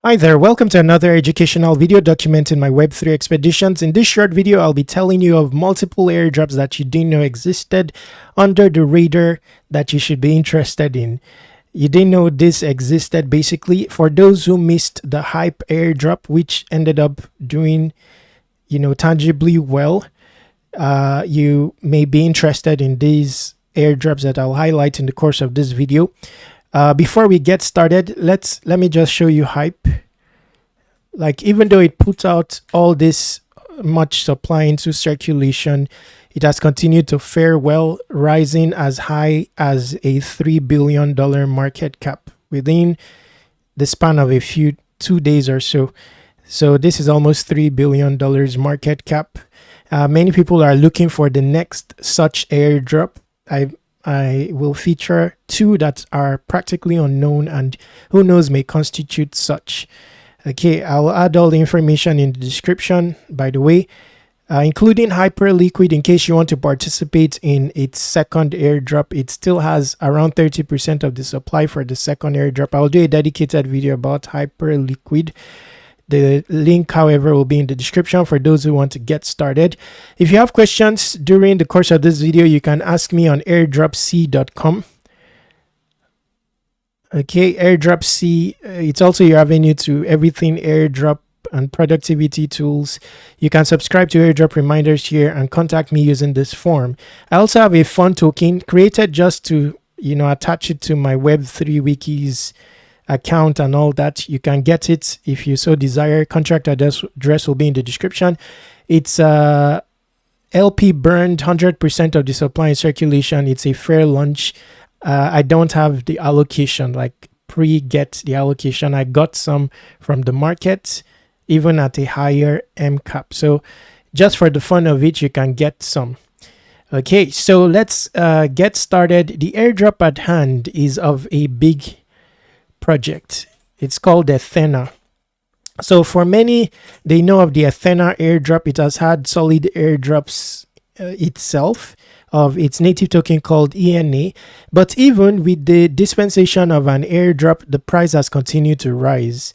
Hi there, welcome to another educational video documenting my Web3 expeditions. In this short video, I'll be telling you of multiple airdrops that you didn't know existed under the radar that you should be interested in. You didn't know this existed basically. For those who missed the hype airdrop, which ended up doing, tangibly well, you may be interested in these airdrops that I'll highlight in the course of this video. Before we get started, let me just show you hype. Like, even though it puts out all this much supply into circulation, it has continued to fare well, rising as high as a $3 billion market cap within the span of 2 days or so. So this is almost $3 billion market cap. Many people are looking for the next such airdrop. I will feature two that are practically unknown and who knows may constitute such. Okay, I'll add all the information in the description, by the way, including Hyperliquid in case you want to participate in its second airdrop. It still has around 30% of the supply for the second airdrop. I'll do a dedicated video about Hyperliquid. The link, however, will be in the description for those who want to get started. If you have questions during the course of this video, you can ask me on airdropc.com. Okay, Airdrops, it's also your avenue to everything airdrop and productivity tools. You can subscribe to airdrop reminders here and contact me using this form. I also have a fun token created just to, attach it to my Web3 wikis account and all that. You can get it if you so desire. Contract address will be in the description. It's LP burned 100% of the supply in circulation. It's a fair launch. I don't have the allocation, like pre-get the allocation. I got some from the market, even at a higher M cap. So just for the fun of it, you can get some. Okay, so let's get started. The airdrop at hand is of a big project. It's called Athena. So for many, they know of the Athena airdrop. It has had solid airdrops itself of its native token called ENA, but even with the dispensation of an airdrop, the price has continued to rise.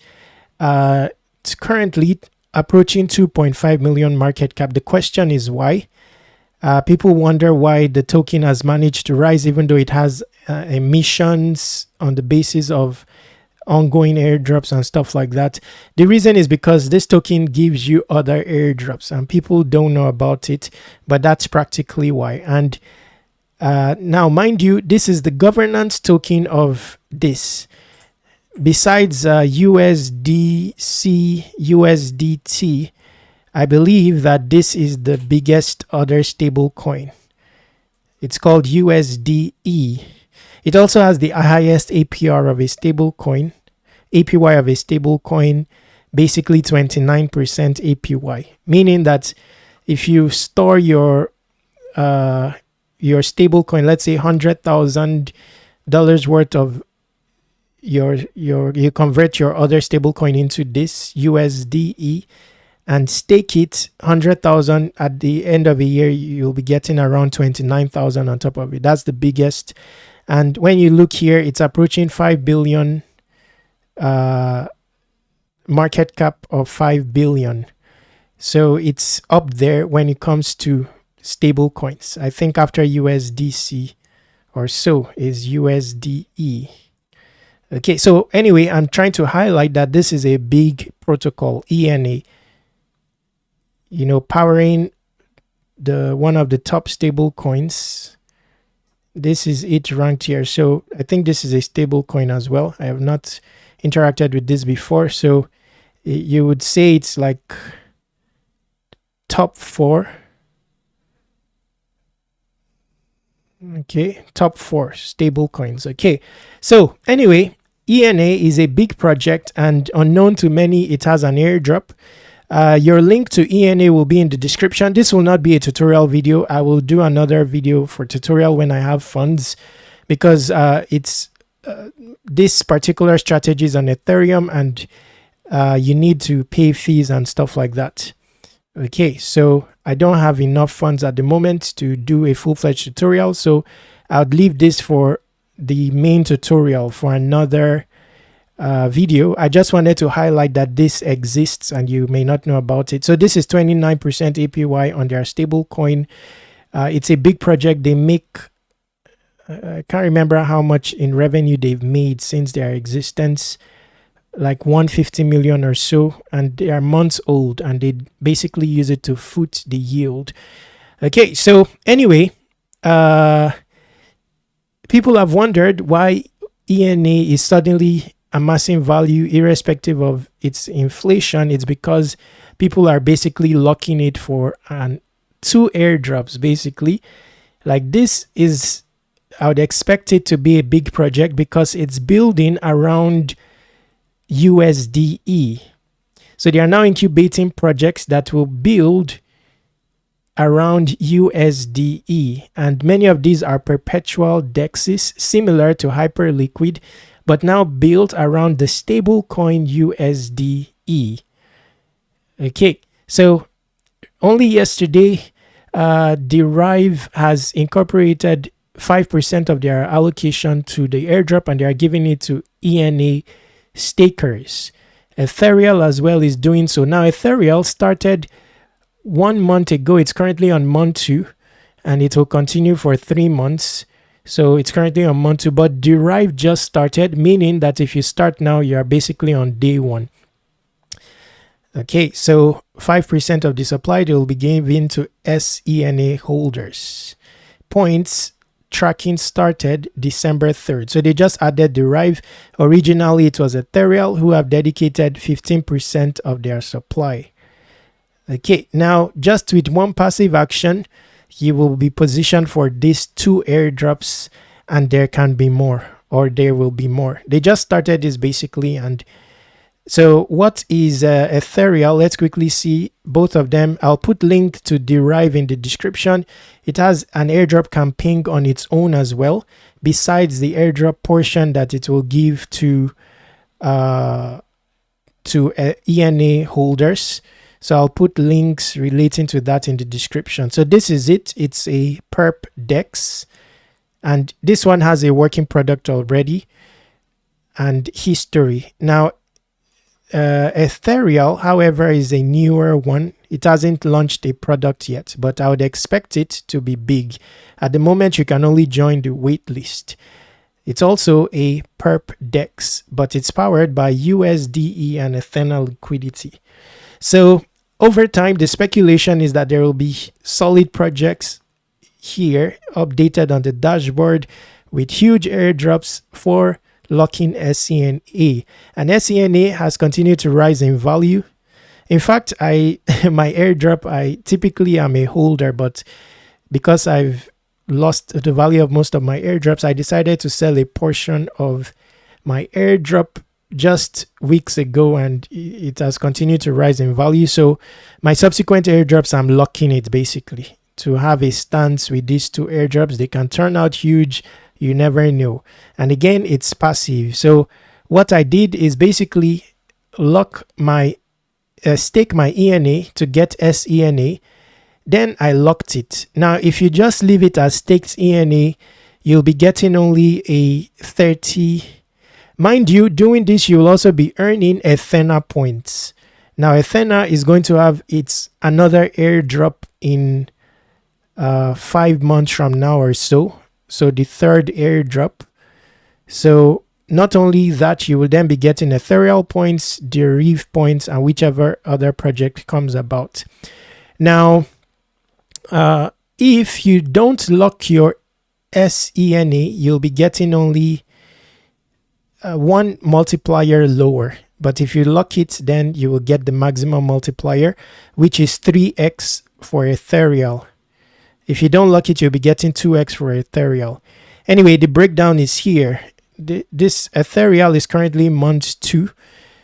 It's currently approaching 2.5 million market cap. The question is why? People wonder why the token has managed to rise even though it has emissions on the basis of ongoing airdrops and stuff like that. The reason is because this token gives you other airdrops and people don't know about it, but that's practically why. And now, mind you, this is the governance token of this. Besides USDC, USDT, I believe that this is the biggest other stable coin. It's called USDE. It also has the highest APR of a stable coin, APY of a stable coin, basically 29% APY, meaning that if you store your stable coin, let's say $100,000 worth of you convert your other stable coin into this USDE and stake it 100,000 at the end of a year, you'll be getting around 29,000 on top of it. That's the biggest. And when you look here, it's approaching 5 billion, market cap of 5 billion. So it's up there when it comes to stable coins. I think after USDC or so is USDE. Okay, so anyway, I'm trying to highlight that this is a big protocol, ENA, powering one of the top stable coins. This is it ranked here. So I think this is a stable coin as well. I have not interacted with this before. So you would say it's like top 4. Okay, top 4 stable coins. Okay, so anyway, ENA is a big project and unknown to many, it has an airdrop. Your link to ENA will be in the description. This will not be a tutorial video. I will do another video for tutorial when I have funds, because this particular strategy is on Ethereum and you need to pay fees and stuff like that. Okay, so I don't have enough funds at the moment to do a full-fledged tutorial, so I'll leave this for the main tutorial for another video. I just wanted to highlight that this exists and you may not know about it. So this is 29% APY on their stable coin. It's a big project. They make, I can't remember how much in revenue they've made since their existence, like 150 million or so, and they are months old, and they basically use it to foot the yield. Okay, so anyway, people have wondered why ENA is suddenly amassing value irrespective of its inflation. It's because people are basically locking it for 2 airdrops, basically. Like, this is, I would expect it to be a big project because it's building around USDE. So they are now incubating projects that will build around USDE, and many of these are perpetual dexes similar to Hyperliquid, but now built around the stable coin USDE. Okay, so only yesterday, Derive has incorporated 5% of their allocation to the airdrop, and they are giving it to ENA stakers. Ethereal as well is doing so. Now, Ethereal started 1 month ago. It's currently on month 2, and it will continue for 3 months. So it's currently on month 2, but Derive just started, meaning that if you start now, you are basically on day 1. Okay, so 5% of the supply they will be given to SENA holders. Points tracking started December 3rd. So they just added Derive. Originally, it was Ethereal who have dedicated 15% of their supply. Okay, now just with one passive action, you will be positioned for these 2 airdrops, and there can be more, or there will be more. They just started this basically. And so what is Ethereal? Let's quickly see both of them. I'll put link to Derive in the description. It has an airdrop campaign on its own as well, besides the airdrop portion that it will give to ENA holders. So I'll put links relating to that in the description. So this is it. It's a perp dex, and this one has a working product already and history. Now, Ethereal, however, is a newer one. It hasn't launched a product yet, but I would expect it to be big. At the moment, you can only join the waitlist. It's also a perp dex, but it's powered by USDE and Ethena liquidity. So over time, the speculation is that there will be solid projects here updated on the dashboard with huge airdrops for locking SENA, and SENA has continued to rise in value. In fact, my airdrop, I typically am a holder, but because I've lost the value of most of my airdrops, I decided to sell a portion of my airdrop just weeks ago, and it has continued to rise in value. So my subsequent airdrops, I'm locking it basically to have a stance with these 2 airdrops. They can turn out huge. You never know. And again, it's passive. So what I did is basically lock my stake my ENA to get SENA. Then I locked it. Now, if you just leave it as staked ENA, you'll be getting only a 30. Mind you, doing this, you'll also be earning Ethena points. Now, Ethena is going to have its another airdrop in 5 months from now or so. So the 3rd airdrop. So not only that, you will then be getting Ethereal points, Derive points, and whichever other project comes about. Now, if you don't lock your SENA, you'll be getting only 1 multiplier lower. But if you lock it, then you will get the maximum multiplier, which is 3x for Ethereal. If you don't lock it, you'll be getting 2x for Ethereal. Anyway, the breakdown is here. This Ethereal is currently month 2.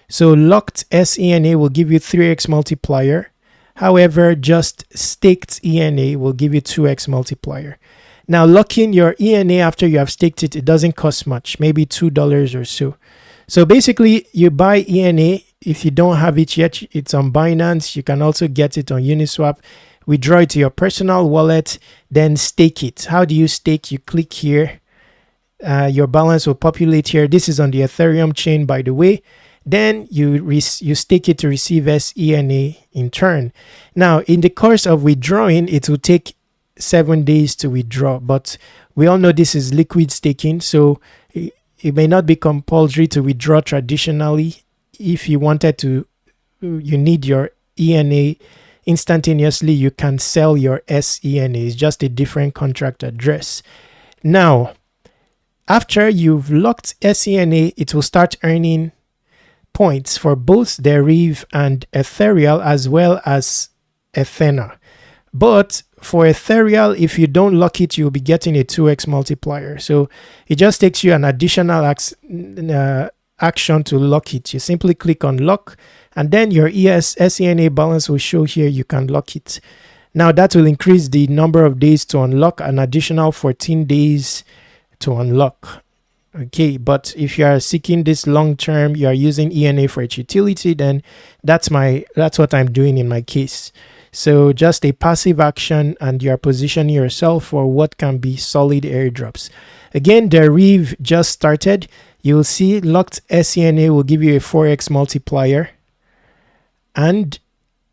So locked SENA will give you 3x multiplier. However, just staked ENA will give you 2x multiplier. Now, locking your ENA after you have staked it, it doesn't cost much, maybe $2 or so. So basically, you buy ENA. If you don't have it yet, it's on Binance. You can also get it on Uniswap. Withdraw it to your personal wallet, then stake it. How do you stake? You click here, Your balance will populate here. This is on the Ethereum chain, by the way. Then you stake it to receive SENA in turn. Now, in the course of withdrawing, it will take 7 days to withdraw, but we all know this is liquid staking, so it may not be compulsory to withdraw traditionally. If you wanted to, you need your ENA instantaneously, you can sell your SENA. It's just a different contract address. Now, after you've locked SENA, it will start earning points for both Deriv and Ethereal as well as Ethena. But for Ethereal, if you don't lock it, you'll be getting a 2x multiplier. So it just takes you an additional action to lock it. You simply click on lock, and then your SENA balance will show here. You can lock it. Now that will increase the number of days to unlock, an additional 14 days to unlock. Okay, but if you are seeking this long term, you are using ENA for its utility, then that's what I'm doing in my case. So just a passive action, and you are positioning yourself for what can be solid airdrops. Again, Deriv just started. You'll see locked SENA will give you a 4x multiplier, and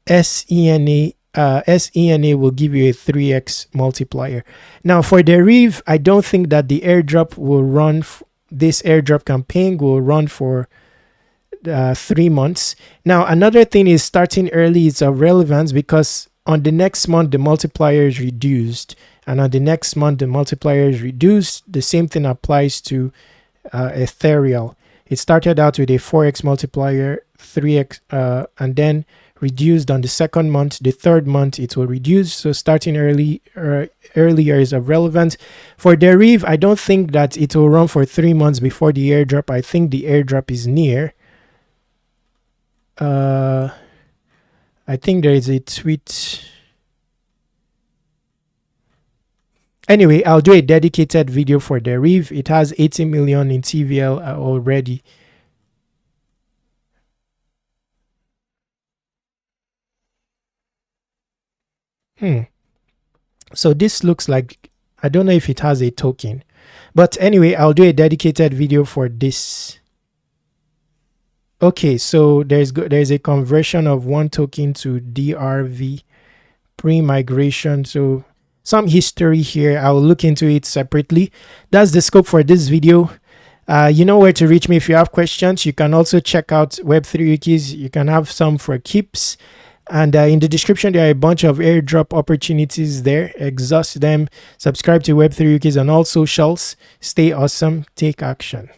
SENA will give you a 3x multiplier. Now for Deriv, I don't think that the airdrop will run. This airdrop campaign will run for 3 months. Now another thing is, starting early is of relevance because on the next month the multiplier is reduced, and on the next month the multiplier is reduced. The same thing applies to Ethereal. It started out with a 4x multiplier, 3x, and then reduced on the second month. The third month it will reduce. So starting earlier is of relevance. For Deriv, I don't think that it will run for 3 months before the airdrop. I think the airdrop is near. I think there is a tweet. Anyway, I'll do a dedicated video for Deriv. It has 80 million in TVL already. So this looks like, I don't know if it has a token, but anyway, I'll do a dedicated video for this. Okay, so there's a conversion of 1 token to DRV pre-migration. So some history here. I will look into it separately. That's the scope for this video. You know where to reach me if you have questions. You can also check out Web3 Wikis. You can have some for keeps. And in the description, there are a bunch of airdrop opportunities there. Exhaust them. Subscribe to Web3 Wikis on all socials. Stay awesome. Take action.